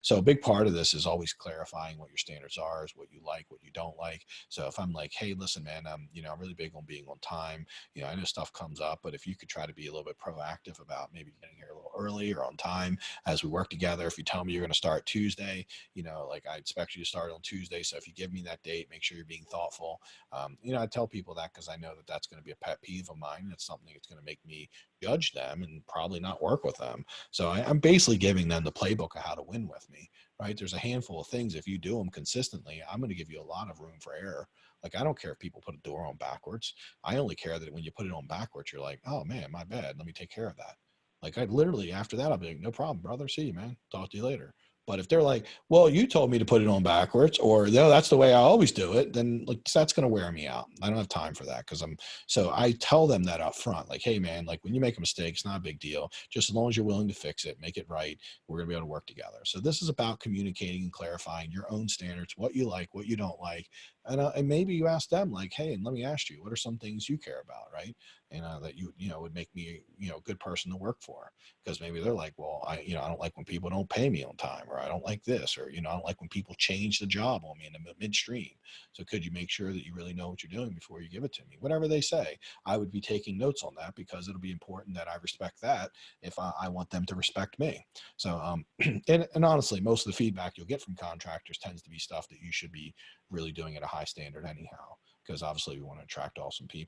So a big part of this is always clarifying what your standards are, is what you like, what you don't like. So if I'm like, hey, listen, man, I'm really big on being on time. I know stuff comes up, but if you could try to be a little bit proactive about maybe getting here a little early or on time as we work together. If you tell me you're going to start Tuesday, like I expect you to start on Tuesday. So if you give me that date, make sure you're being thoughtful. I tell people that because I know that that's going to be a pet peeve of mine. It's something that's going to make me judge them and probably not work with them. So I'm basically giving them the playbook of how to win with me, right? There's a handful of things. If you do them consistently, I'm going to give you a lot of room for error. Like, I don't care if people put a door on backwards. I only care that when you put it on backwards, you're like, oh man, my bad. Let me take care of that. Like, I literally, after that, I'll be like, no problem, brother. See you, man. Talk to you later. But if they're like, well, you told me to put it on backwards, or no, that's the way I always do it, then like that's going to wear me out. I don't have time for that because so I tell them that up front, like, hey, man, like when you make a mistake, it's not a big deal. Just as long as you're willing to fix it, make it right, we're going to be able to work together. So this is about communicating and clarifying your own standards, what you like, what you don't like. And maybe you ask them like, hey, and let me ask you, what are some things you care about, right? And that would make me, a good person to work for. Because maybe they're like, well, I don't like when people don't pay me on time, or I don't like this, or, I don't like when people change the job on me in the midstream. So could you make sure that you really know what you're doing before you give it to me? Whatever they say, I would be taking notes on that because it'll be important that I respect that if I want them to respect me. So, and honestly, most of the feedback you'll get from contractors tends to be stuff that you should be really doing at a high standard anyhow, because obviously we want to attract awesome people.